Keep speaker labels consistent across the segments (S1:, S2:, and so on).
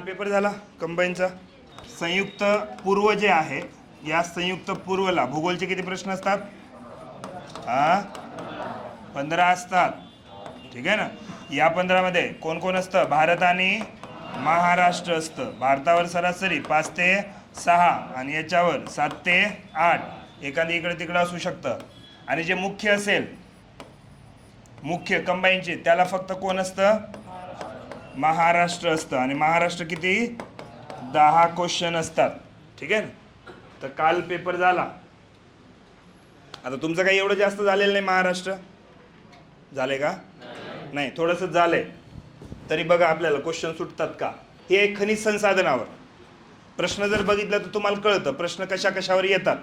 S1: Paper झाला कंबाईनचा. संयुक्त पूर्व जे आहे, या संयुक्त पूर्वला भूगोलचे किती प्रश्न असतात? 15 असतात. ठीक आहे ना. या 15 मध्ये कोण कोण असतं? भारत आणि महाराष्ट्र असतं. भारतावर सरासरी 5 ते 6 आणि याच्यावर 7 ते 8, एखादी इकडे तिकडे असू शकतं. आणि जे मुख्य असेल, मुख्य कंबाईनचे, त्याला फक्त कोण असतं? महाराष्ट्र असतं. आणि महाराष्ट्र किती? 10 क्वेश्चन असतात. ठीक आहे ना. तर काल पेपर झाला. आता तुमचं काही एवढं जास्त झालेलं नाही. महाराष्ट्र झाले का? नाही, थोडंसं झालंय. तरी बघा आपल्याला क्वेश्चन सुटतात का. हे एक खनिज संसाधनावर प्रश्न जर बघितला तर तुम्हाला कळतं प्रश्न कशा कशावर येतात.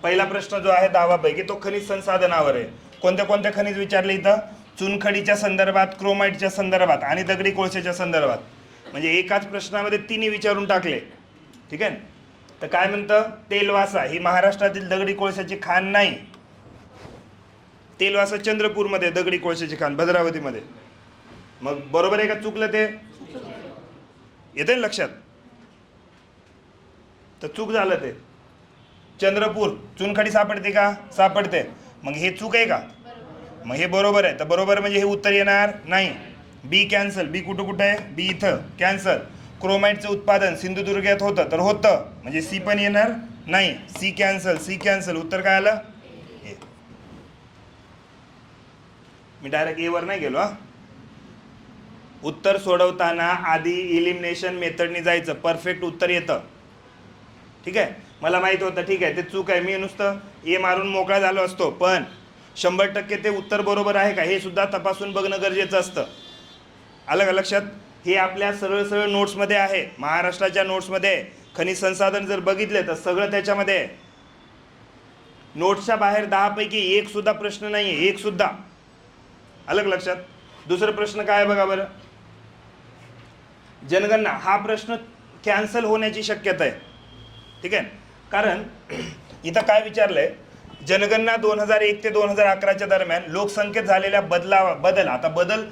S1: पहिला प्रश्न जो आहे 10 पैकी तो खनिज संसाधनावर आहे. कोणत्या कोणत्या खनिज विचारले इथं? चुनखडीच्या संदर्भात, क्रोमाइटच्या संदर्भात आणि दगडी कोळशाच्या संदर्भात. म्हणजे एकाच प्रश्नामध्ये तिन्ही विचारून टाकले. ठीक आहे. तर काय म्हणतं? तेलवासा ही महाराष्ट्रातील दगडी कोळशाची खाण नाही. तेलवासा चंद्रपूरमध्ये दगडी कोळशाची खाण, भद्रावतीमध्ये. मग बरोबर आहे का चुकलं ते? येते ना लक्षात? तर चूक झालं ते. चंद्रपूर चुनखडी सापडते का? सापडते. मग हे चूक आहे का? मग हे बरोबर आहे. तर बरोबर म्हणजे हे उत्तर येणार नाही. बी कॅन्सल. बी कुठं कुठं आहे? बी इथं कॅन्सल. क्रोमाइटचं उत्पादन सिंधुदुर्गात होतं, तर होतं म्हणजे सी पण येणार नाही. C cancel. C cancel. उत्तर काय आलं? हे. मी डायरेक्ट ए वर नाही गेलो. उत्तर सोडवताना आधी इलिमिनेशन मेथडने जायचं. परफेक्ट उत्तर येतं. ठीक आहे. मला माहित होतं. ठीक आहे, ते चूक आहे. मी नुसतं ए मारून मोकळा झालो असतो. पण 100% ते उत्तर बरोबर आहे का हे सुद्धा तपासून बघणं गरजेचं असतं. आलं का लक्षात? हे आपल्या सरळ सरळ नोट्समध्ये आहे. महाराष्ट्राच्या नोट्समध्ये खनिज संसाधन जर बघितले तर सगळं त्याच्यामध्ये आहे. नोट्सच्या बाहेर 10 पैकी एक सुद्धा प्रश्न नाही आहे. एक सुद्धा. आलं का लक्षात? दुसरा प्रश्न काय आहे बघा बरं. जनगणना हा प्रश्न कॅन्सल होण्याची शक्यता आहे. ठीक आहे. कारण इथं काय विचारलंय? जनगणना 2001 ते 2011च्या दरम्यान लोकसंख्येत झालेल्या बदल. आता बदल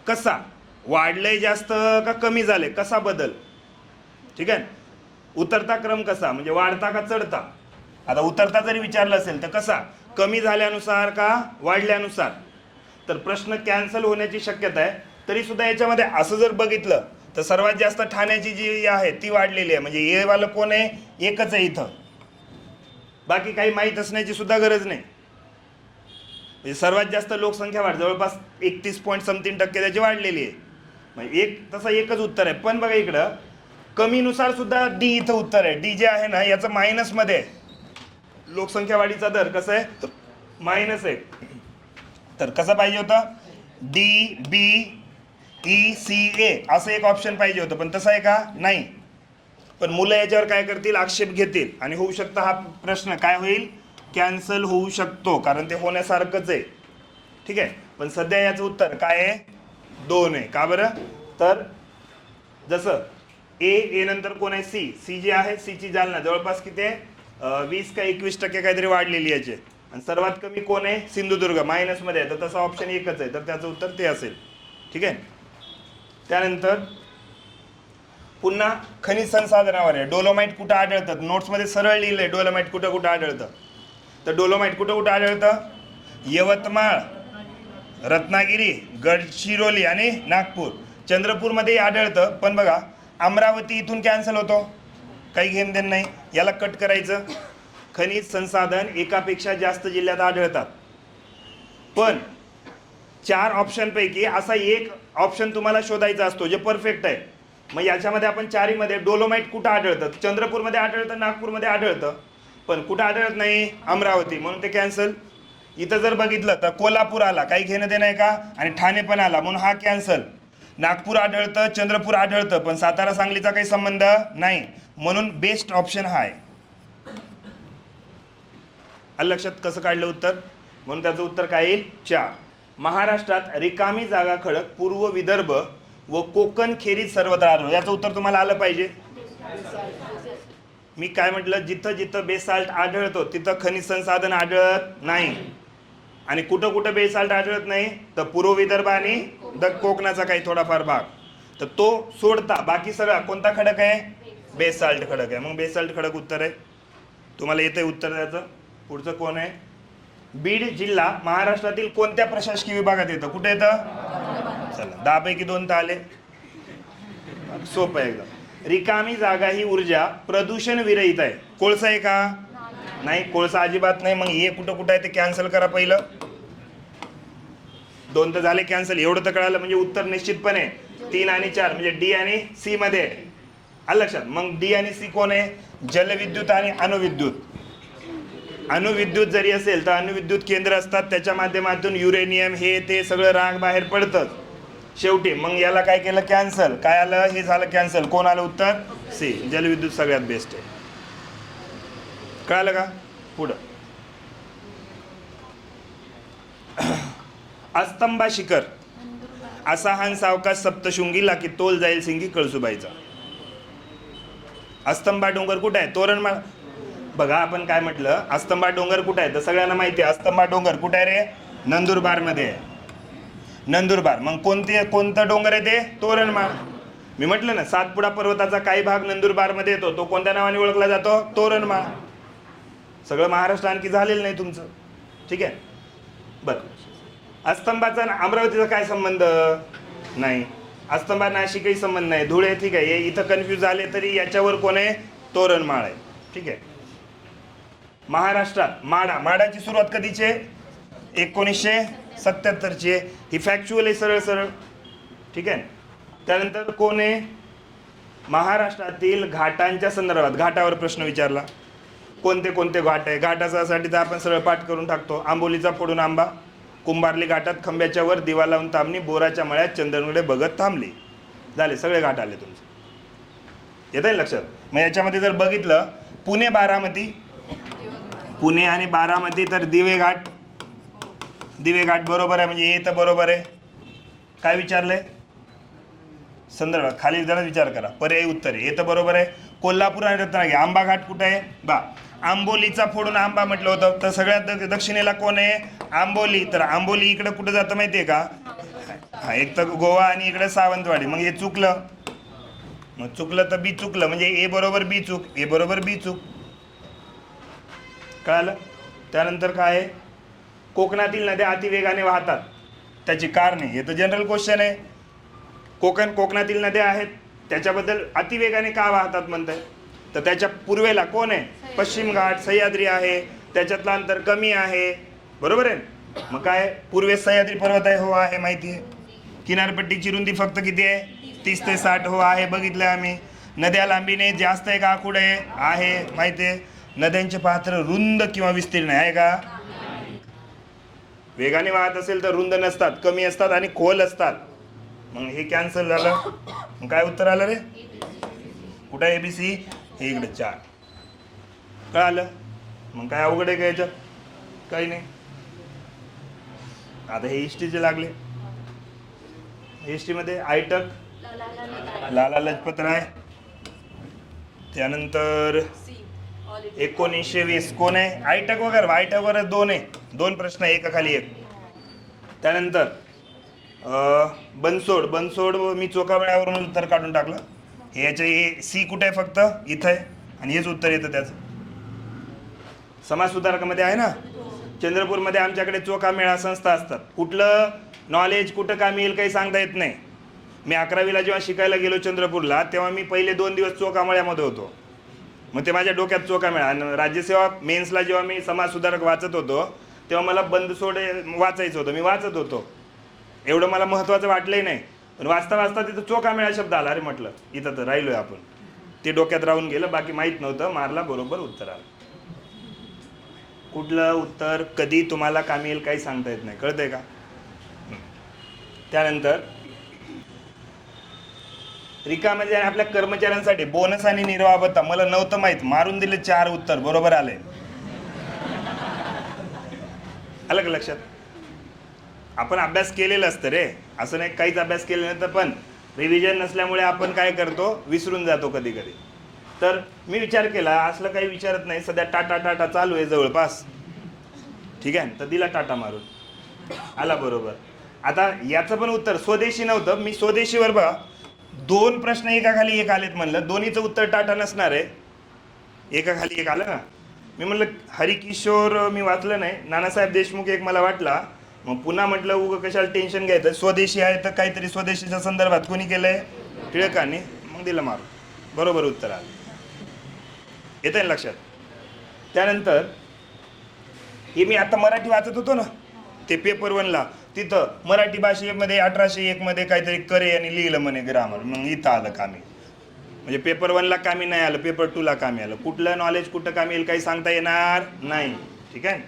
S1: कसा? वाढलंय जास्त का कमी झाले? कसा बदल? ठीक आहे. उतरता क्रम कसा? म्हणजे वाढता का चढता? आता उतरता जरी विचारलं असेल तर कसा? कमी झाल्यानुसार का वाढल्यानुसार? तर प्रश्न कॅन्सल होण्याची शक्यता आहे. तरी सुद्धा याच्यामध्ये असं जर बघितलं तर सर्वात जास्त ठाण्याची जी आहे ती वाढलेली आहे. म्हणजे ए वाला कोण आहे? एकच आहे इथं. बाकी काही माहीत असण्याची सुद्धा गरज नाही. म्हणजे सर्वात जास्त लोकसंख्या वाढ जवळपास 31.something% त्याची वाढलेली आहे. म्हणजे तसं एकच उत्तर आहे. पण बघा इकडं कमीनुसार सुद्धा डी इथं उत्तर आहे. डी जे आहे ना याचं मायनसमध्ये आहे. लोकसंख्या वाढीचा दर कसा आहे? तर -1. तर कसं पाहिजे होतं? डी बी ई सी ए असं एक ऑप्शन पाहिजे होतं. पण तसं आहे का? नाही. पण मुलं याच्यावर काय करतील? आक्षेप घेतील आणि होऊ शकतं हा प्रश्न काय होईल? कॅन्सल होऊ शकतो. कारण ते होण्यासारखंच आहे. ठीक आहे. पण सध्या याचं उत्तर काय आहे? 2 आहे. का बरं? तर जसं ए नंतर कोण आहे? सी. सी जी आहे सीची जालना जवळपास किती आहे? 20 का 21% काहीतरी वाढलेली याची. आणि सर्वात कमी कोण आहे? सिंधुदुर्ग मायनसमध्ये आहे. तर तसा ऑप्शन एकच आहे. तर त्याचं उत्तर ते असेल. ठीक आहे. त्यानंतर पुन्हा खनिज संसाधनावर आहे. डोलोमाइट कुठं आढळतात? नोट्समध्ये सरळ लिहिलंय डोलोमाइट कुठं कुठं आढळतं. तर डोलोमाइट कुठं कुठं आढळतं? यवतमाळ, रत्नागिरी, गडचिरोली आणि नागपूर. चंद्रपूरमध्ये आढळतं. पण बघा अमरावती इथून कॅन्सल होतो. काही घेण देण नाही. याला कट करायचं. खनिज संसाधन एकापेक्षा जास्त जिल्ह्यात आढळतात. पण 4 ऑप्शनपैकी असा एक ऑप्शन तुम्हाला शोधायचा असतो जे परफेक्ट आहे. मग याच्यामध्ये आपण 4मध्ये डोलोमाइट कुठं आढळतं? चंद्रपूरमध्ये आढळतं, नागपूरमध्ये आढळतं. पण कुठं आढळत नाही? अमरावती. म्हणून ते कॅन्सल. इथं जर बघितलं तर कोल्हापूर आला, काही घेणं देणं आहे का? आणि ठाणे पण आला म्हणून हा कॅन्सल. नागपूर आढळतं, चंद्रपूर आढळतं, पण सातारा सांगलीचा काही संबंध नाही. म्हणून बेस्ट ऑप्शन हा आहे. आलं लक्षात कसं काढलं उत्तर? म्हणून त्याचं उत्तर काय येईल? 4. महाराष्ट्रात रिकामी जागा खडक पूर्व विदर्भ व कोकण खेरीज सर्वत्र आढळतो. याचं उत्तर तुम्हाला आलं पाहिजे. मी काय म्हटलं? जिथं जिथं बेसाल्ट आढळतो तिथं खनिज संसाधन आढळत नाही. आणि कुठं कुठं बेसाल्ट आढळत नाही? तर पूर्व विदर्भ आणि कोकणाचा काही थोडाफार भाग. तर तो सोडता बाकी सगळा कोणता खडक आहे? बेसाल्ट खडक आहे. मग बेसाल्ट खडक उत्तर आहे. तुम्हाला येतंय उत्तर द्यायचं. पुढचं कोण आहे? बीड जिल्हा महाराष्ट्रातील कोणत्या प्रशासकीय विभागात येतं? कुठे येतं? चला 10 पैकी 2 तर आले. सोपं आहे एकदम. रिकामी जागा ही ऊर्जा प्रदूषण विरहित आहे. कोळसा आहे का? नाही, कोळसा अजिबात नाही. मग हे कुठं कुठं आहे ते कॅन्सल करा पहिलं. 2 तर झाले कॅन्सल. एवढं तर कळालं म्हणजे उत्तर निश्चितपणे 3 आणि 4 म्हणजे डी आणि सी मध्ये आहे. आलं लक्षात? मग डी आणि सी कोण आहे? जलविद्युत आणि अणुविद्युत. अणुविद्युत जरी असेल तर अणुविद्युत केंद्र असतात, त्याच्या माध्यमातून युरेनियम हे ते सगळं राग बाहेर पडतं शेवटी. मग याला काय केलं? कॅन्सल. काय आलं? हे झालं कॅन्सल. कोण आलं उत्तर? सी, जलविद्युत सगळ्यात बेस्ट आहे. कळालं का? पुढं अस्तंबा शिखर असा हा सावकाश सप्तशृंगीला की तोल जाईल सिंगी कळसुबाईचा. अस्तंबा डोंगर कुठे आहे? तोरणमाळ. बघा आपण काय म्हटलं, अस्तंबा डोंगर कुठे आहे? तर सगळ्यांना माहिती आहे अस्तंबा डोंगर कुठे आहे रे? नंदुरबार मध्ये आहे. नंदुरबार. मग कोणतं डोंगर आहे ते? तोरणमाळ. मी म्हटलं ना सातपुडा पर्वताचा काही भाग नंदुरबार मध्ये येतो, तो कोणत्या नावाने ओळखला जातो? तोरणमाळ. सगळं महाराष्ट्र आणखी झालेलं नाही तुमचं. ठीक आहे. बरं, अस्तंबाचा अमरावतीचा काय संबंध? नाही. अस्तंबा नाशिकही संबंध नाही. धुळे ठीक आहे. इथं कन्फ्यूज झाले तरी याच्यावर कोण आहे? तोरणमाळ आहे. ठीक आहे. महाराष्ट्रात माडाची सुरुवात कधीची आहे? 1977ची आहे. ही फॅक्च्युअल आहे, सरळ सरळ. ठीक आहे. त्यानंतर कोण आहे? महाराष्ट्रातील घाटांच्या संदर्भात घाटावर प्रश्न विचारला. कोणते कोणते घाट आहे? घाटासाठी तर आपण सरळ पाठ करून टाकतो. आंबोलीचा फोडून आंबा, कुंभारली घाटात खंब्याच्या वर दिवा लावून थांबणी, बोराच्या मळ्यात चंदनकडे बघत थांबली. झाले सगळे घाट आले तुमचे. येत आहे लक्षात? मग याच्यामध्ये जर बघितलं पुणे बारामती, पुणे आणि बारामती तर दिवे घाट बरोबर आहे. म्हणजे हे तर बरोबर आहे. काय विचारलंय? संदर्भ खाली जरा विचार करा. पर्यायी उत्तर आहे. हे तर बरोबर आहे. कोल्हापूर आणि रत्नागिरी आंबा घाट कुठे आहे? बा आंबोलीचा फोडून आंबा म्हटलं होतं. तर सगळ्यात दक्षिणेला कोण आहे? आंबोली. तर आंबोली इकडे कुठं जातं माहिती आहे का? हा, एक तर गोवा आणि इकडे सावंतवाडी. मग हे चुकलं. मग चुकलं तर बी चुकलं. म्हणजे ए बरोबर बी चूक, ए बरोबर बी चूक. कळालं? त्यानंतर काय आहे? कोकणातील नद्या अतिवेगाने वाहतात, त्याची कारणे. हे तर जनरल क्वेश्चन आहे. कोकणातील नद्या आहेत, त्याच्याबद्दल अतिवेगाने का वाहतात म्हणताय? तर त्याच्या पूर्वेला कोण आहे? पश्चिम घाट, सह्याद्री आहे. त्याच्यातलं अंतर कमी आहे. बरोबर आहे. मग काय? पूर्वेस सह्याद्री पर्वत आहे. हो आहे, माहिती आहे. किनारपट्टीची रुंदी फक्त किती आहे? 30 ते 60. हो आहे, बघितलं आम्ही. नद्या लांबीने जास्त आहे का आखूड आहे? आहे, माहिती आहे. नद्यांचे पात्र रुंद किंवा विस्तीर्ण आहे का? वेगाने वाहत असेल तर रुंद नसतात, कमी असतात आणि खोल असतात. मग हे कॅन्सल झालं. मग काय उत्तर आलं रे? कुठं आहे? ABC. हे इकडे 4. कळालं? मग काय अवघड आहे का याच्यात? काही नाही. आता हे हिस्ट्रीचे लागले. हिस्ट्रीमध्ये आयटक, लाला लजपत राय. त्यानंतर 1920 कोण आहे? आयटक वगैरे. आयटक वगैरे 2 आहे. 2 प्रश्न एकाखाली एक. त्यानंतर बनसोड मी चोखामेळ्यावरून उत्तर काढून टाकलं. हे याचे सी कुठे आहे? फक्त इथं आहे. आणि हेच उत्तर येतं त्याचं. समाज सुधारकामध्ये आहे ना, चंद्रपूरमध्ये आमच्याकडे चोखामेळा संस्था असतात. कुठलं नॉलेज कुठं का मिळेल काही सांगता येत नाही. मी 11वीला जेव्हा शिकायला गेलो चंद्रपूरला, तेव्हा मी पहिले 2 दिवस चोखामेळ्यामध्ये होतो. मग ते माझ्या डोक्यात चोखामेळा. आणि राज्यसेवा मेन्सला जेव्हा मी समाज सुधारक वाचत होतो, तेव्हा मला बंदसोड वाचायचं होतं. मी वाचत होतो. एवढं मला महत्त्वाचं वाटलंही नाही. पण वाचता वाचता तिथं चोखामेळा शब्द आला. अरे म्हटलं इथं तर राहिलोय आपण. ते डोक्यात राहून गेलं. बाकी माहीत नव्हतं. मारला, बरोबर उत्तर आलं. कुठलं उत्तर कधी तुम्हाला कामी येईल काही सांगता येत नाही. कळतंय का? त्यानंतर रिकामध्ये आपल्या कर्मचाऱ्यांसाठी बोनस आणि निर्वाह भत्ता. मला नव्हतं माहीत. मारून दिले 4 उत्तर बरोबर आले. आलं का लक्षात? आपण अभ्यास केलेला असतं रे. असं नाही काहीच अभ्यास केले नाही तर, पण रिव्हिजन नसल्यामुळे आपण काय करतो? विसरून जातो कधी कधी. तर मी विचार केला, असलं काही विचारत नाही. सध्या टाटा चालू आहे जवळपास. ठीक आहे. तर दिला टाटा मारून. आला बरोबर. आता याचं पण उत्तर स्वदेशी नव्हतं. मी स्वदेशीवर बघा 2 प्रश्न एकाखाली एक आलेत म्हणलं, दोन्हीचं उत्तर टाटा नसणार आहे. एकाखाली एक आलं ना. मी म्हणलं हरिकिशोर मी वाचलं नाही, नानासाहेब देशमुख एक मला वाटला. मग पुन्हा म्हटलं उगं कशाला टेन्शन घ्यायचं, स्वदेशी आहे तर काहीतरी स्वदेशीच्या संदर्भात कोणी केलंय, टिळकांनी. मग दिलं मारून, बरोबर उत्तर आलं. येतं ना लक्षात. त्यानंतर हे मी आता मराठी वाचत होतो ना, ते पेपर 1ला, तिथं मराठी भाषेमध्ये 1801 मध्ये काहीतरी करे आणि लिहिलं म्हणे ग्रामर. मग इथं आलं कामी. म्हणजे पेपर 1ला कामी नाही आलं, पेपर 2ला कामी आलं. कुठलं नॉलेज कुठं कामी येईल काही सांगता येणार नाही. ठीक आहे.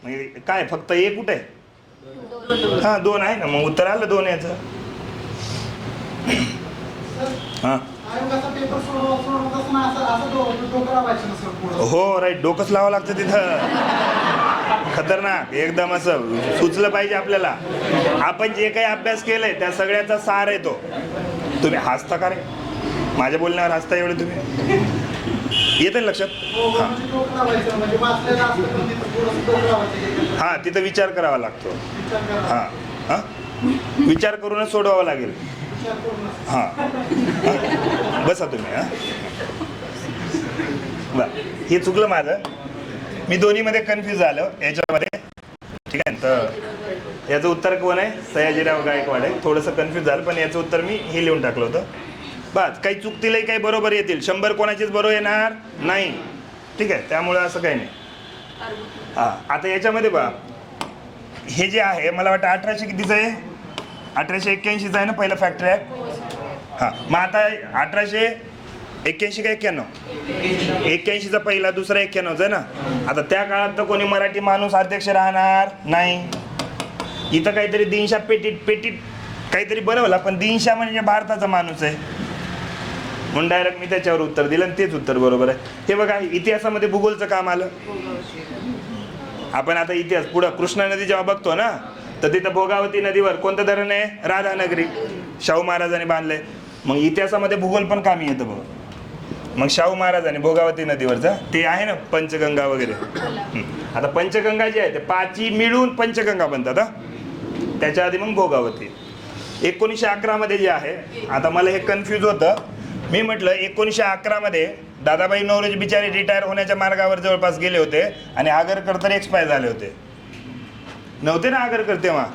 S1: म्हणजे काय फक्त एक कुठे आहे? हां 2 आहे ना, मग उत्तर आलं 2 याचं. हां हो राईट, डोकंच लावावं लागतं तिथं. खतरनाक एकदम. असं सुचलं पाहिजे आपल्याला. आपण जे काही अभ्यास केलाय त्या सगळ्याचा सार आहे तो. तुम्ही हसता का रे माझ्या बोलण्यावर? हसता एवढे तुम्ही? येतं ना लक्षात. हां तिथं विचार करावा लागतो. हां हां विचार करूनच सोडवावं लागेल. हां बसा तुम्ही. हां बरं, हे चुकलं माझं. मी दोन्हीमध्ये कन्फ्यूज झालो याच्यामध्ये. ठीक आहे. तर याचं उत्तर कोण आहे? सयाजीराव गायकवाड आहे. थोडंसं कन्फ्यूज झालं, पण याचं उत्तर मी हे लिहून टाकलं होतं. बस काही चुकतीलही काही बरोबर येतील. 100 कोणाचीच बरोबर येणार नाही. ठीक आहे. त्यामुळं असं काही नाही. हां आता याच्यामध्ये बघा, हे जे आहे मला वाटतं 1800 कितीचं आहे? 1881चं आहे ना पहिलं फॅक्टरी ॲक्ट. हां मग आता 1881 का 91? 81चा पहिला, दुसरा 91चा आहे ना. आता त्या काळात तर कोणी मराठी माणूस अध्यक्ष राहणार नाही. इथं काहीतरी दिनशा पेटीट काहीतरी बनवला, पण दिनशा म्हणजे भारताचा माणूस आहे म्हणून डायरेक्ट मी त्याच्यावर उत्तर दिलं आणि तेच उत्तर बरोबर आहे. हे बघा इतिहासामध्ये भूगोलचं काम आलं. आपण आता इतिहास पुढं कृष्णा नदी जेव्हा बघतो ना, तर तिथं भोगावती नदीवर कोणतं धरण आहे? राधानगरी. शाहू महाराजांनी बांधलंय. मग इतिहासामध्ये भूगोल पण कामी येतं बघ. मग शाहू महाराजांनी भोगावती नदीवरचं ते आहे ना पंचगंगा वगैरे. आता पंचगंगा जे आहे ते 5 मिळून पंचगंगा बनतात. हा त्याच्या आधी मग भोगावती. 1911 मध्ये जे आहे, आता मला हे कन्फ्यूज होतं. मी म्हटलं 1911 मध्ये दादाबाई नौरोजी बिचारे रिटायर होण्याच्या मार्गावर जवळपास गेले होते आणि आगरकर तर एक्सपायर झाले होते. नव्हते ना आगरकर तेव्हा.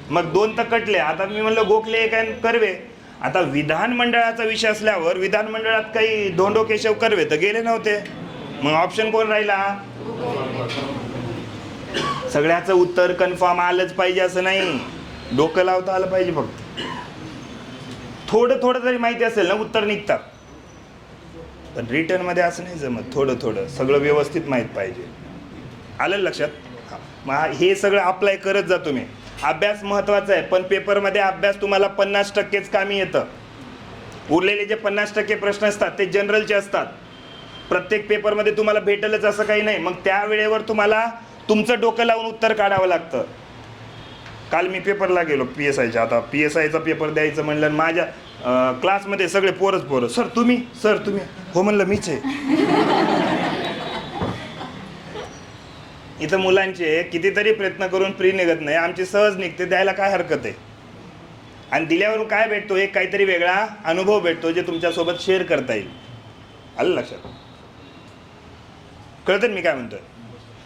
S1: मग 2 तर कटले. आता मी म्हणलं गोखले एक आणि कर्वे. आता विधानमंडळाचा विषय असल्यावर विधानमंडळात काही धोंडो केशव कर्वे तर गेले नव्हते. मग ऑप्शन कोण राहिला? सगळ्याचं उत्तर कन्फर्म आलंच पाहिजे असं नाही. डोकं लावता आलं पाहिजे. फक्त थोडं थोडं जरी माहिती असेल ना उत्तर निघतात. पण रिटर्न मध्ये असं नाही जमत. थोडं थोडं सगळं व्यवस्थित माहीत पाहिजे. आलं लक्षात. हां मग हे सगळं अप्लाय करत जा तुम्ही. अभ्यास महत्त्वाचा आहे, पण पेपरमध्ये अभ्यास तुम्हाला 50%च कामी येतं. उरलेले जे 50% प्रश्न असतात ते जनरलचे असतात. प्रत्येक पेपरमध्ये तुम्हाला भेटेलच असं काही नाही. मग त्या वेळेवर तुम्हाला तुमचं डोकं लावून उत्तर काढावं लागतं. काल मी पेपरला गेलो PSIच्या. आता PSIचा पेपर द्यायचं म्हणलं, माझ्या क्लासमध्ये सगळे पोरं सर तुम्ही हो म्हणलं मीच आहे. इथं मुलांचे कितीतरी प्रयत्न करून प्री निघत नाही, आमची सहज निघते. द्यायला काय हरकत आहे? आणि दिल्यावरून काय भेटतो? एक काहीतरी वेगळा अनुभव भेटतो जे तुमच्यासोबत शेअर करता येईल. आलं लक्षात. कळतं मी काय म्हणतोय?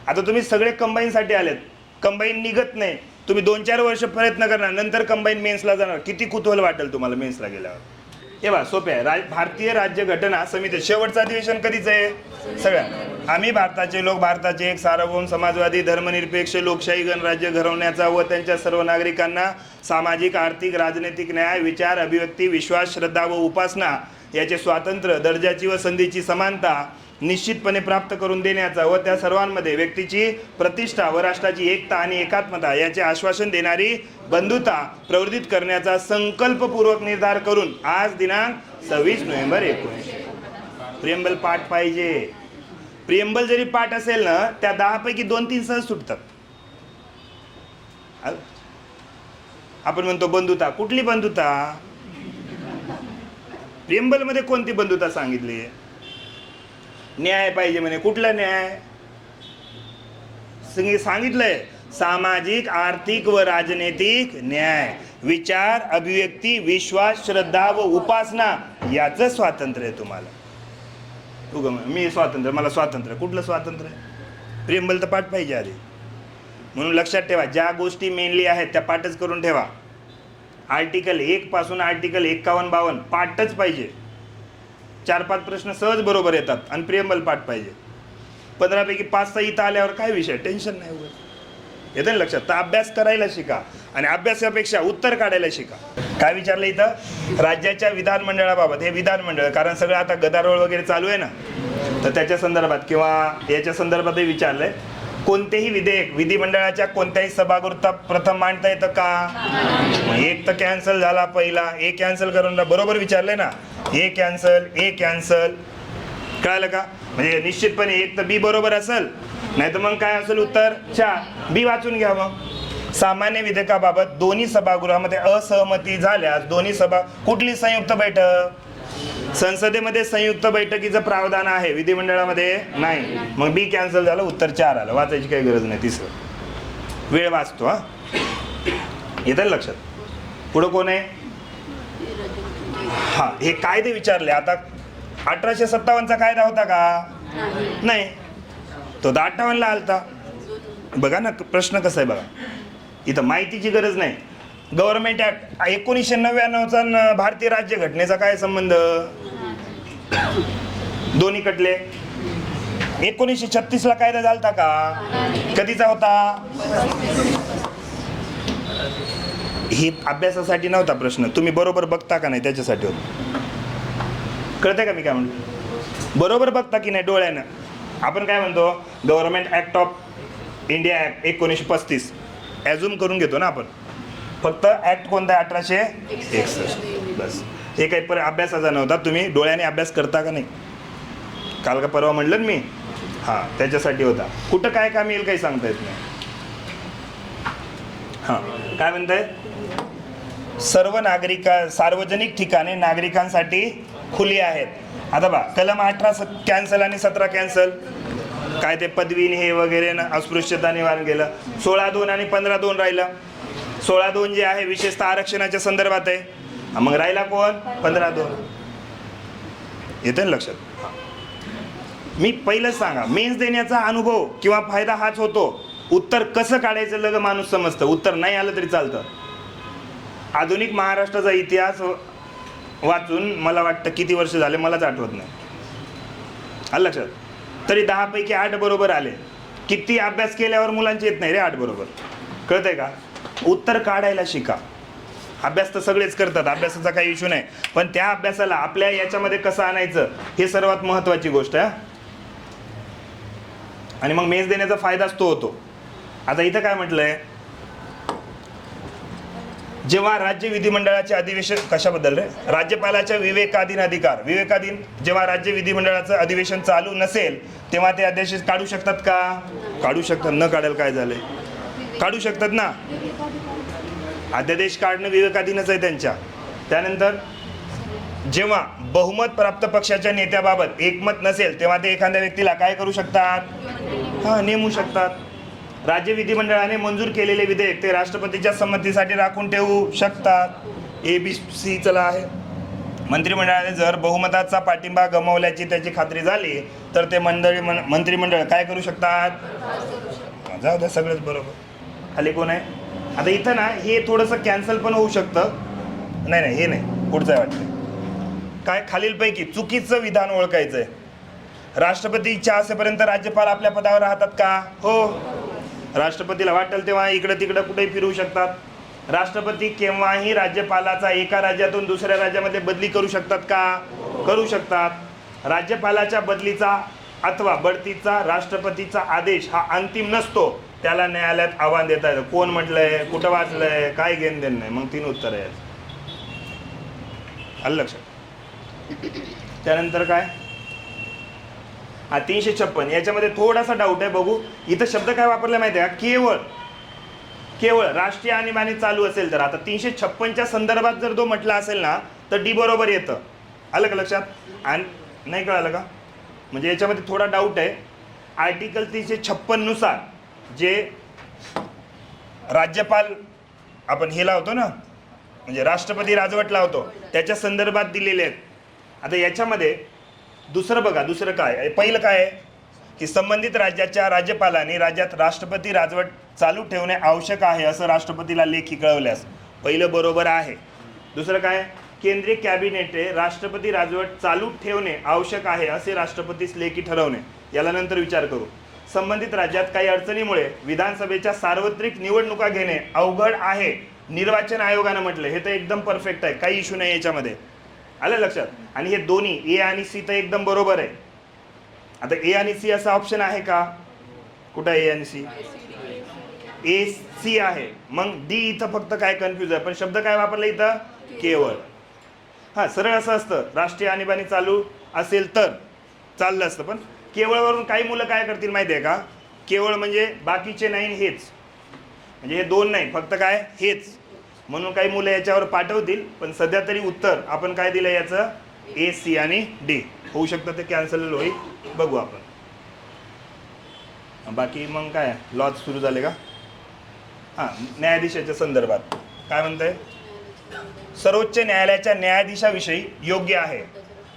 S1: आता तुम्ही सगळे कंबाईनसाठी आलेत. कंबाईन निघत नाही. तुम्ही 2-4 वर्ष प्रयत्न करणार, नंतर कंबाईन मेन्सला जाणार. किती कुतूहल वाटेल तुम्हाला मेन्सला गेल्यावर. हे बा सोपे आहे. भारतीय राज्यघटना समिती शेवटचं अधिवेशन कधीच आहे? सगळ्या आम्ही भारताचे लोक, भारताचे एक सार्वभौम समाजवादी धर्मनिरपेक्ष लोकशाही गणराज्य घडवण्याचा व त्यांच्या सर्व नागरिकांना सामाजिक, आर्थिक, राजनैतिक न्याय, विचार, अभिव्यक्ती, विश्वास, श्रद्धा व उपासना याचे स्वातंत्र्य, दर्जाची व संधीची समानता निश्चितपणे प्राप्त करून देण्याचा व त्या सर्वांमध्ये व्यक्तीची प्रतिष्ठा व राष्ट्राची एकता आणि एकात्मता याचे आश्वासन देणारी बंधुता प्रवर्धित करण्याचा संकल्पपूर्वक निर्धार करून आज दिनांक 26 नोव्हेंबर 19. प्रिएम्बल पाठ पाहिजे. प्रिएम्बल जरी पाठ असेल ना, त्या 10 पैकी 2-3 सहज सुटतात. आपण म्हणतो बंधुता. कुठली बंधुता? प्रिएम्बल मध्ये कोणती बंधुता सांगितली? न्याय पाहिजे म्हणे. कुठला न्याय? सांगितलंय सामाजिक, आर्थिक व राजनैतिक न्याय, विचार, अभिव्यक्ती, विश्वास, श्रद्धा व उपासना याचं स्वातंत्र्य आहे तुम्हाला. मी स्वातंत्र्य, मला स्वातंत्र्य, कुठलं स्वातंत्र्य? प्रियंबल तर पाठ पाहिजे आधी. म्हणून लक्षात ठेवा, ज्या गोष्टी मेनली आहेत त्या पाठच करून ठेवा. आर्टिकल 1 पासून आर्टिकल 51-52 पाठच पाहिजे. 4-5 प्रश्न सहज बरोबर येतात आणि प्रियंबल पाठ पाहिजे. 15 पैकी 5 इथं आल्यावर काय विषय, टेन्शन नाही उगाच. येतं ना लक्षात. तर अभ्यास करायला शिका आणि अभ्यासापेक्षा उत्तर काढायला शिका. काय विचारलं इथं? राज्याच्या विधानमंडळाबाबत. हे विधानमंडळ, कारण सगळं आता गदारोळ वगैरे चालू आहे ना, तर त्याच्या संदर्भात किंवा याच्या संदर्भातही विचारलंय. कोणतेही विधेयक विधिमंडळाच्या कोणत्याही सभागृहात प्रथम मांडता येतं का? एक तर कॅन्सल झाला पहिला, एक कॅन्सल करून बरोबर विचारलंय ना, एक कॅन्सल. कळालं का? म्हणजे निश्चितपणे एक तर बी बरोबर असेल, नाही तर मग काय असेल उत्तर? 4. बी वाचून घ्या. मग सामान्य विधेयकाबाबत दोन्ही सभागृहामध्ये असहमती झाल्यास दोन्ही सभा, कुठली संयुक्त बैठक? संसदेमध्ये संयुक्त बैठकीचं प्रावधान आहे, विधिमंडळामध्ये नाही. मग बी कॅन्सल झालं, उत्तर 4 आलं. वाचायची काही गरज नाही. 3. वेळ वाचतो. हा, येतं लक्षात. पुढं कोण आहे? हा, हे कायदे विचारले. आता 1857चा कायदा होता का? नाही, तो 58ला आलता. बघा ना प्रश्न कसा आहे बघा. इथं माहितीची गरज नाही. गव्हर्नमेंट ऍक्ट 1999चा भारतीय राज्यघटनेचा काय संबंध? दोन्ही कटले. 1936ला कायदा झालता का? कधीचा होता? ही अभ्यासासाठी नव्हता प्रश्न, तुम्ही बरोबर बघता का नाही त्याच्यासाठी होता. कळतंय का मी काय म्हणतो? बरोबर बघता की नाही डोळ्यानं. आपण काय म्हणतो? Government act of India act 1935 assume करून घेतो ना आपण. फक्त ऍक्ट कोणता आहे? 1861. बस. हे काही अभ्यासाचा नव्हता. तुम्ही डोळ्याने अभ्यास करता का नाही? काल का परवा म्हणलं ना मी, हां, त्याच्यासाठी होता. कुठं काय काम येईल काही सांगता येत नाही. हां, काय म्हणताय? सर्व सार्वजनिक ठिकाणे नागरिकांसाठी खुली आहेत. आता बा, कलम 18 कॅन्सल आणि 17 कॅन्सल. काय ते पदवी हे वगैरे ना, अस्पृश्यता निवारण केलं. 16(2) आणि 15(2) राहिलं. 16(2) जे आहे विशेषतः आरक्षणाच्या संदर्भात आहे. मग राहिला कोण? 15(2). येतं ना लक्षात. मी पहिलंच सांगा, मेन्स देण्याचा अनुभव किंवा फायदा हाच होतो. उत्तर कसं काढायचं लग माणूस समजतं. उत्तर नाही आलं तरी चालतं. आधुनिक महाराष्ट्राचा इतिहास वाचून मला वाटतं किती वर्ष झाले मलाच आठवत नाही. आलं लक्षात. तरी 10 पैकी 8 बरोबर आले. किती अभ्यास केल्यावर मुलांचे येत नाही रे 8 बरोबर. कळतंय का? उत्तर काढायला शिका. अभ्यास तर सगळेच करतात, अभ्यासाचा काही इश्यू नाही, पण त्या अभ्यासाला आपल्या याच्यामध्ये कसं आणायचं हे सर्वात महत्त्वाची गोष्ट आहे. आणि मग मेन्स देण्याचा फायदाच तो होतो. आता इथं काय म्हटलंय? जेव्हा राज्य विधिमंडळाचे अधिवेशन, कशाबद्दल रे? राज्यपालाच्या विवेकाधीन अधिकार. विवेकाधीन, जेव्हा राज्य विधिमंडळाचं अधिवेशन चालू नसेल तेव्हा ते अध्यादेश काढू शकतात का? काढू शकतात. न काढायला काय झालंय? काढू शकतात ना. अध्यादेश काढणं विवेकाधीनच आहे त्यांच्या. त्यानंतर जेव्हा बहुमत प्राप्त पक्षाच्या नेत्याबाबत एकमत नसेल तेव्हा ते एखाद्या व्यक्तीला काय करू शकतात? हां, नेमू शकतात. राज्य विधिमंडळाने मंजूर केलेले विधेयक ते राष्ट्रपतीच्या संमतीसाठी राखून ठेवू शकतात. ABC चला आहे. मंत्रिमंडळाने जर बहुमताचा पाठिंबा गमावल्याची त्याची खात्री झाली तर ते मंत्रिमंडळ काय करू शकतात? जाऊ द्या, सगळंच बरोबर. खाली कोण आहे? आता इथं ना हे थोडंसं कॅन्सल पण होऊ शकतं. नाही, हे नाही, पुढचं आहे वाटतं. काय? खालीलपैकी चुकीचं विधान ओळखायचं आहे. राष्ट्रपती इच्छा असेपर्यंत राज्यपाल आपल्या पदावर राहतात का? हो. राष्ट्रपतीला वाटेल तेव्हा इकडं तिकडं कुठेही फिरू शकतात. राष्ट्रपती केव्हाही राज्यपालाचा एका राज्यातून दुसऱ्या राज्यामध्ये बदली करू शकतात का? करू शकतात. राज्यपालाच्या बदलीचा अथवा बढतीचा राष्ट्रपतीचा आदेश हा अंतिम नसतो. त्याला न्यायालयात आव्हान देता येतं. कोण म्हटलंय? कुठं वाचलंय? काय घेणं देणं नाही. मग 3 उत्तर आहेत. आलं लक्षात. त्यानंतर काय? 356. याच्यामध्ये थोडासा डाऊट आहे, बघू. इथं शब्द काय वापरला माहिती आहे का? केवळ राष्ट्रीय आणीबाणी चालू असेल तर. आता 356च्या संदर्भात जर तो म्हटला असेल ना तर डी बरोबर येतं. आलं का लक्षात? आणि नाही कळालं का? म्हणजे याच्यामध्ये थोडा डाऊट आहे. आर्टिकल 356 नुसार जे राज्यपाल आपण हे लावतो ना, म्हणजे राष्ट्रपती राजवट लावतो, त्याच्या संदर्भात दिलेले आहेत. आता याच्यामध्ये दुसरं बघा, दुसरं काय, पहिलं काय आहे की संबंधित राज्याच्या राज्यपालांनी राज्यात राष्ट्रपती राजवट चालू ठेवणे आवश्यक आहे असं राष्ट्रपतीला लेखी कळवल्यास, पहिलं बरोबर आहे. दुसरं काय, केंद्रीय कॅबिनेटने राष्ट्रपती राजवट चालू ठेवणे आवश्यक आहे असे राष्ट्रपतीस लेखी ठरवणे, याला नंतर विचार करू. संबंधित राज्यात काही अडचणीमुळे विधानसभेच्या सार्वत्रिक निवडणुका घेणे अवघड आहे, निर्वाचन आयोगानं म्हटलं. हे तर एकदम परफेक्ट आहे, काही इश्यू नाही याच्यामध्ये, आलं लक्षात. आणि हे दोन्ही ए आणि सी तर एकदम बरोबर आहे. आता ए आणि सी असा ऑप्शन आहे का? कुठं आहे ए आणि सी? ए सी आहे. मग डी इथं फक्त काय कन्फ्यूज आहे, पण शब्द काय वापरला इथं? केवळ. हां, सरळ असं असतं, राष्ट्रीय आणीबाणी चालू असेल तर चाललं असतं, पण केवळवरून काही मुलं काय करतील माहिती आहे का? केवळ म्हणजे बाकीचे नाही, हेच, म्हणजे हे दोन नाही, फक्त काय हेच, म्हणून काही मुलं याच्यावर पाठवतील. पण सध्या तरी उत्तर आपण काय दिलं याचं? ए सी आणि डी. होऊ शकतं ते कॅन्सल होईल, बघू आपण. बाकी मग काय लॉज सुरू झाले का? हां, न्यायाधीशाच्या संदर्भात काय म्हणतंय? सर्वोच्च न्यायालयाच्या न्यायाधीशाविषयी योग्य आहे.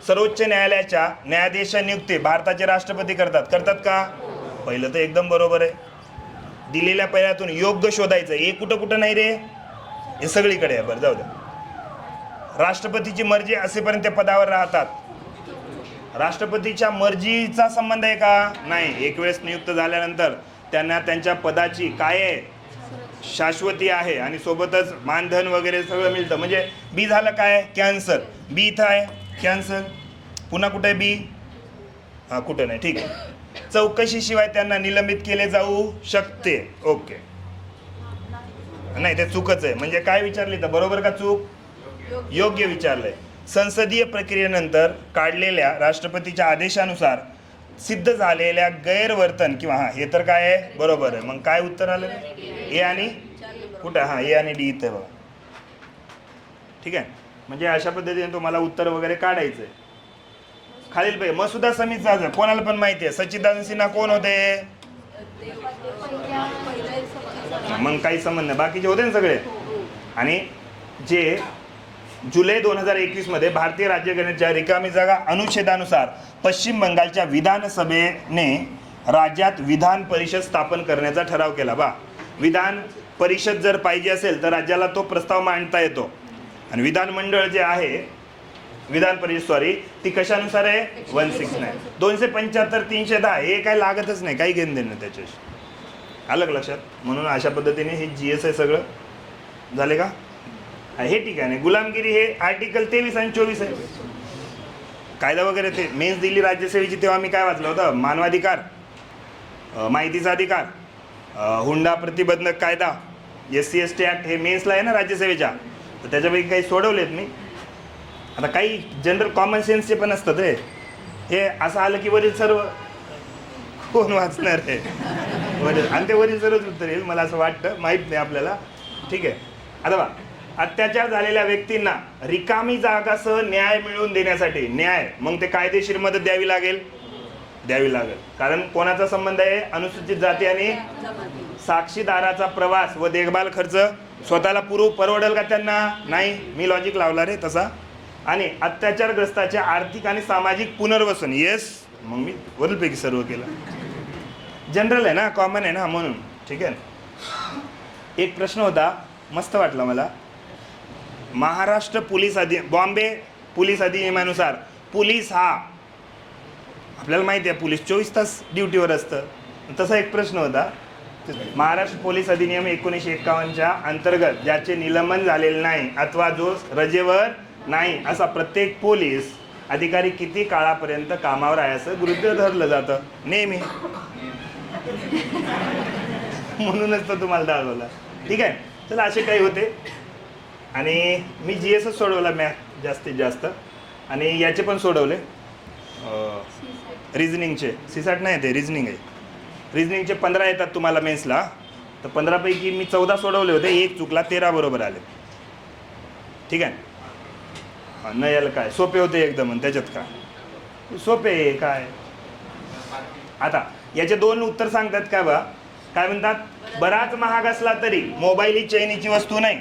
S1: सर्वोच्च न्यायालयाच्या न्यायाधीश नियुक्ती भारताचे राष्ट्रपती करतात का? पहिलं तर एकदम बरोबर आहे. दिलेल्या पहिल्यातून योग्य शोधायचं, हे कुठं कुठं नाही रे, हे सगळीकडे आहे. बरं, जाऊ द्या. राष्ट्रपतीची मर्जी असेपर्यंत ते पदावर राहतात. राष्ट्रपतीच्या मर्जीचा संबंध आहे का? नाही. एक वेळेस नियुक्त झाल्यानंतर त्यांना त्यांच्या पदाची काय आहे? शाश्वती आहे, आणि सोबतच मानधन वगैरे सगळं मिळतं. म्हणजे बी झालं काय? कॅन्सल. बी इथं आहे, कॅन्सल. पुन्हा कुठे बी? हां, कुठे नाही, ठीक आहे. चौकशीशिवाय त्यांना निलंबित केले जाऊ शकते. ओके, नाही ते चूकच आहे. म्हणजे काय विचारली तर बरोबर का चूक? योग्य विचारलंय. संसदीय प्रक्रियेनंतर काढलेल्या राष्ट्रपतीच्या आदेशानुसार सिद्ध झालेल्या गैरवर्तन किंवा, हां हे तर काय आहे? बरोबर आहे. मग काय उत्तर आलं? ए आणि कुठं? हां, ए आणि डी इथं बघा, ठीक आहे. म्हणजे अशा पद्धतीने तुम्हाला उत्तर वगैरे काढायचं आहे. खालील पाहिजे मसुदा समितीचा कोणाला पण माहिती आहे, सच्चिदानंद सिन्हा कोण होते? मग काही संबंध नाही, बाकीचे होते ना सगळे. आणि जे जुलै 2021 मध्ये भारतीय राज्यघटनेच्या रिकामी जागा अनुच्छेदानुसार पश्चिम बंगालच्या विधानसभेने राज्यात विधान परिषद स्थापन करण्याचा ठराव केला. विधान परिषद जर पाहिजे असेल तर राज्याला तो प्रस्ताव मांडता येतो. आणि विधानमंडळ जे आहे, विधान परिषद ती कशानुसार आहे? 169, 275, 310, हे काय लागतच नाही, काही घेणं देणं त्याच्याशी. अलग लक्षात. म्हणून अशा पद्धतीने हे GS आहे सगळं. झाले का? हे ठीक आहे. गुलामगिरी हे आर्टिकल 23 आणि 24 आहे. कायदा वगैरे ते मेन्स दिली राज्यसेवेची, तेव्हा मी काय वाचलं होतं? मानवाधिकार, माहितीचा अधिकार, हुंडा प्रतिबंधक कायदा, SC ST ॲक्ट, हे मेन्सला आहे ना राज्यसेवेच्या. तर त्याच्यापैकी काही सोडवलेत मी. आता काही जनरल कॉमन सेन्सचे पण असतात रे. हे असं आलं की वरील सर्व कोण वाचणार आहे? वरील, आणि ते वरील सर्वच उत्तर येईल मला असं वाटतं, माहीत नाही आपल्याला, ठीक आहे. आता बघा, अत्याचार झालेल्या व्यक्तींना रिकामी जागासह न्याय मिळवून देण्यासाठी न्याय, मग ते कायदेशीर मदत द्यावी लागेल. कारण कोणाचा संबंध आहे? अनुसूचित जाती आणि साक्षीदाराचा प्रवास व देखभाल खर्च स्वतःला परवडेल का त्यांना? नाही. मी लॉजिक लावला रे तसा. आणि अत्याचारग्रस्ताच्या आर्थिक आणि सामाजिक पुनर्वसन, येस, मग मी वरीलपैकी सर्व केलं. जनरल आहे ना, कॉमन आहे ना, म्हणून ठीक आहे. एक प्रश्न होता, मस्त वाटला मला. महाराष्ट्र पोलीस बॉम्बे पोलीस अधिनियमानुसार पोलीस हा, आपल्याला माहिती आहे पोलीस 24 तास ड्युटीवर असतं. तसा एक प्रश्न होता. महाराष्ट्र पोलीस अधिनियम 1951च्या अंतर्गत ज्याचे निलंबन झालेले नाही अथवा जो रजेवर नाही असा प्रत्येक पोलीस अधिकारी किती काळापर्यंत कामावर आहे असं गृहीत धरलं जातं नेहमी. म्हणूनच तर तुम्हाला दाखवला, ठीक आहे. चला, असे काही होते. आणि मी GSच सोडवला मॅथ जास्तीत जास्त, आणि याचे पण सोडवले रिझनिंगचे. CSAT नाही, ते रिझनिंग आहे. रिझनिंगचे 15 येतात तुम्हाला मेन्सला, तर 15पैकी मी 14 सोडवले होते, एक चुकला, 13 बरोबर आले, ठीक आहे. न याला काय सोपे होते एकदम, आणि त्याच्यात काय सोपे काय. आता याचे दोन उत्तर सांगतात का बा? काय म्हणतात, बराच महाग असला तरी मोबाईल ही चैनीची वस्तू नाही.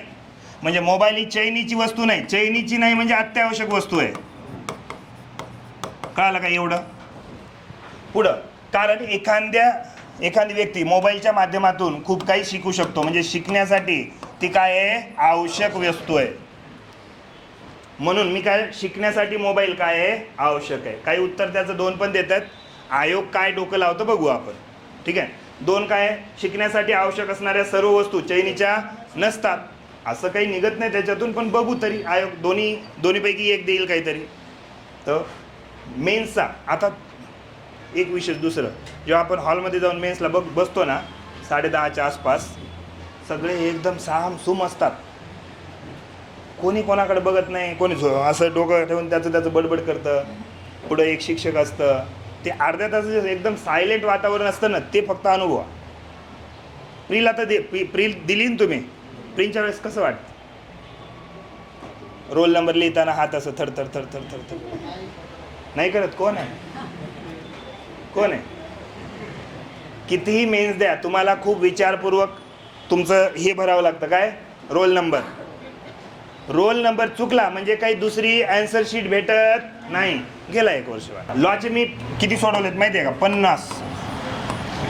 S1: म्हणजे मोबाईल ही चैनीची वस्तू नाही, चैनीची नाही म्हणजे अत्यावश्यक वस्तू आहे. कळालं का एवढं? पुढं, कारण एखादी व्यक्ती मोबाईलच्या माध्यमातून खूप काही शिकू शकतो. म्हणजे शिकण्यासाठी ती काय आहे, आवश्यक वस्तू आहे. म्हणून मी काय, शिकण्यासाठी मोबाईल काय आहे, आवश्यक आहे. काही उत्तर त्याचं 2 पण देतात. आयोग काय डोकं लावतं बघू आपण. ठीक आहे, 2 काय, शिकण्यासाठी आवश्यक असणाऱ्या सर्व वस्तू चैनीच्या नसतात. असं काही निघत नाही त्याच्यातून, पण बघू तरी आयोग दोन्हीपैकी एक देईल काहीतरी. तर मेन्सचा आता एक विशेष दुसरं, जेव्हा आपण हॉलमध्ये जाऊन मेन्सला बसतो ना 10:30च्या आसपास, सगळे एकदम सामसूम असतात. कोणी कोणाकडे बघत नाही, कोणी असं डोकं ठेवून त्याचं बडबड करतं. पुढं एक शिक्षक असतं. ते अर्ध्या तासाचं एकदम सायलेंट वातावरण असतं ना, ते फक्त अनुभवा. प्रीला तर प्री दिली ना तुम्ही, प्रींच्या वेळेस कसं वाटतं? रोल नंबर लिहिताना हात असं थरथर थरथर थरथर नाही करत? कोण आहे? कितीही मेन्स द्या, तुम्हाला खूप विचारपूर्वक तुमचं हे भरावं लागतं. काय? रोल नंबर चुकला म्हणजे काही दुसरी आन्सर शीट भेटत नाही. गेला 1 वर्ष. लॉचे मी किती सोडवलेत माहिती आहे का? 50.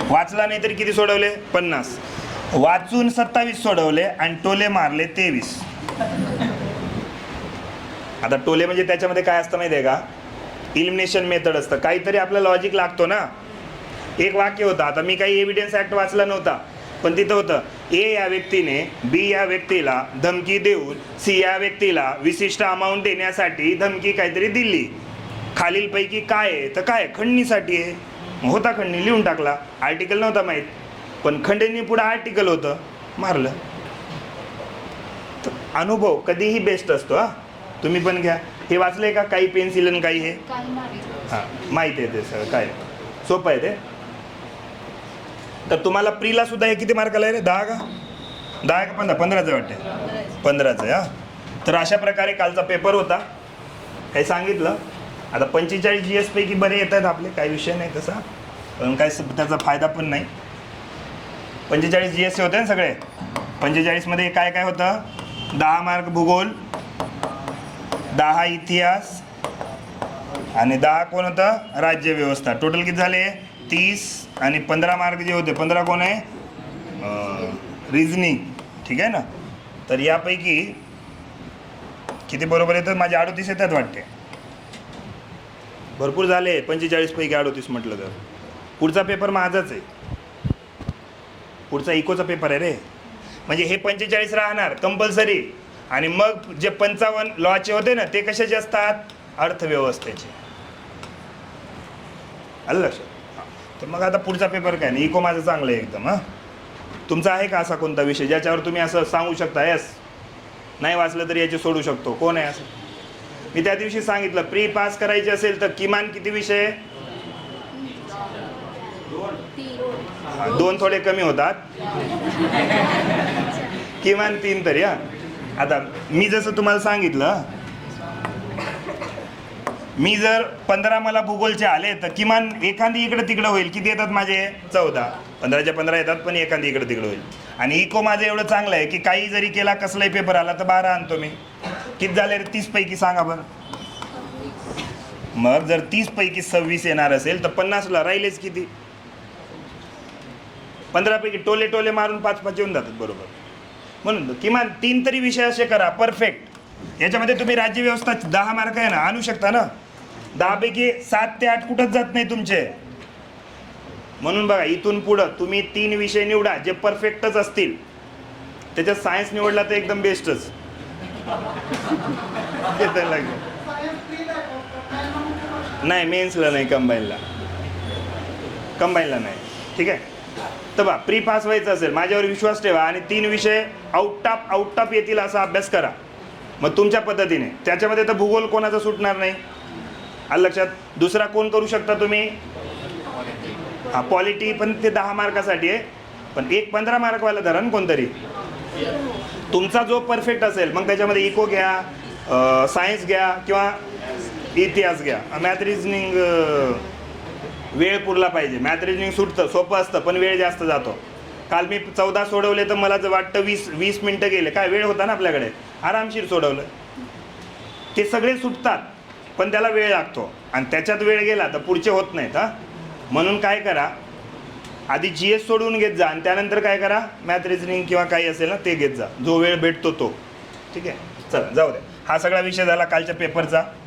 S1: वाचला नाही तरी किती सोडवले? 50. वाचून 27 सोडवले आणि टोले मारले 23. आता टोले म्हणजे त्याच्यामध्ये काय असतं माहिती आहे का? इलिमिनेशन मेथड असतं. काहीतरी आपलं लॉजिक लागतो ना. एक वाक्य होतं, आता मी काही एव्हिडन्स ॲक्ट वाचला नव्हता, पण तिथं होतं, ए या व्यक्तीने बी या व्यक्तीला धमकी देऊन सी या व्यक्तीला विशिष्ट अमाऊंट देण्यासाठी धमकी काहीतरी दिली. खालीलपैकी काय आहे? तर काय, खंडणीसाठी आहे. होता खंडणी, लिहून टाकला. आर्टिकल नव्हता माहीत, पण खंडणी पुढं आर्टिकल होतं, मारलं. तर अनुभव कधीही बेस्ट असतो. हा, तुम्ही पण घ्या. हे वाचले का? काही पेन्सिल आणि काही हे हां माहिती आहे ते सगळं. काय सोपं आहे ते. तर तुम्हाला प्रीला सुद्धा हे किती मार्काला आहे रे? 10 का 15? 15चं वाटते. 15चं आहे. हां, तर अशा प्रकारे कालचा पेपर होता. काही सांगितलं. आता 45 GS पैकी बरे येत आहेत आपले, काही विषय नाही तसा, पण काय त्याचा फायदा पण नाही. 45 GS होते ना सगळे. 45मध्ये काय काय होतं? 10 मार्क भूगोल, 10 इतिहास आणि 10 कोण होतं? राज्यव्यवस्था. टोटल किती झाले? 30. आणि 15 मार्क जे होते, 15 कोण आहे? रिझनिंग. ठीक आहे ना. तर यापैकी किती बरोबर येतात? माझे 38 येतात वाटते. भरपूर झाले. 45 पैकी 38 म्हटलं तर. पुढचा पेपर माझाच आहे. पुढचा इकोचा पेपर आहे रे. म्हणजे हे 45 राहणार कंपल्सरी. आणि मग जे 55 लॉचे होते ना, ते कशाचे असतात? अर्थव्यवस्थेचे. आलं लक्षात? तर मग आता पुढचा पेपर काय नाही. इको माझं चांगलं आहे एकदम. हां, तुमचा आहे का असा कोणता विषय ज्याच्यावर तुम्ही असं सांगू शकता, यस नाही वाचलं तरी याचे सोडू शकतो? कोण आहे असं? मी त्या दिवशी सांगितलं, प्री पास करायची असेल तर किमान किती विषय? 2 थोडे कमी होतात, किमान 3 तरी. हां, आता मी जसं तुम्हाला सांगितलं, मी जर 15 मला भूगोलचे आले तर किमान एखादी इकडं तिकडं होईल. किती येतात माझे? 14. 15च्या 15 येतात, पण एखादी इकडं तिकडं होईल. आणि इको माझं एवढं चांगलं आहे की काही जरी केला, कसलाही पेपर आला तर 12 आणतो मी. किती झाले रे 30 पैकी? सांगा बरं. मग जर 30 पैकी 26 येणार असेल तर 50ला राहिलेच किती? 15 पैकी टोले मारून 5-5 येऊन जातात बरोबर. म्हणून किमान 3 तरी विषय असे करा परफेक्ट. याच्यामध्ये तुम्ही राज्यव्यवस्था 10 मार्क आहे ना, आणू शकता ना. 10 पैकी 7 ते 8 कुठंच जात नाही तुमचे. म्हणून बघा, इथून पुढं तुम्ही 3 विषय निवडा जे परफेक्टच असतील. त्याच्यात सायन्स निवडला तर एकदम बेस्टच. नाही, मेन्सला नाही, कंबाईनला नाही. ठीक आहे. तर बा, प्री पास व्हायचं असेल, माझ्यावर विश्वास ठेवा आणि 3 विषय आउट ऑफ येतील असा अभ्यास करा. मग तुमच्या पद्धतीने. त्याच्यामध्ये तर भूगोल कोणाचा सुटणार नाही. आलं लक्षात? दुसरा कोण करू शकता तुम्ही? हां, पॉलिटी, पण ते 10 मार्कासाठी आहे. पण एक 15 मार्कवाला धरा ना कोणतरी. तुमचा जो परफेक्ट असेल मग त्याच्यामध्ये इको घ्या, सायन्स घ्या किंवा इतिहास घ्या. मॅथ रिजनिंग वेळ पुरला पाहिजे. मॅथ रिजनिंग सुटतं, सोपं असतं, पण वेळ जास्त जातो. काल मी 14 सोडवले तर मला जर वाटतं 20 मिनटं गेले. काय वेळ होता ना आपल्याकडे, आरामशीर सोडवलं. ते सगळे सुटतात पण त्याला वेळ लागतो आणि त्याच्यात वेळ गेला तर पुढचे होत नाहीत. हां, म्हणून काय करा, आधी GS सोडवून घेत जा आणि त्यानंतर काय करा, मॅथ रिझनिंग किंवा काही असेल ना ते घेत जा, जो वेळ भेटतो तो. ठीक आहे, चला जाऊ द्या. हा सगळा विषय झाला कालच्या पेपरचा.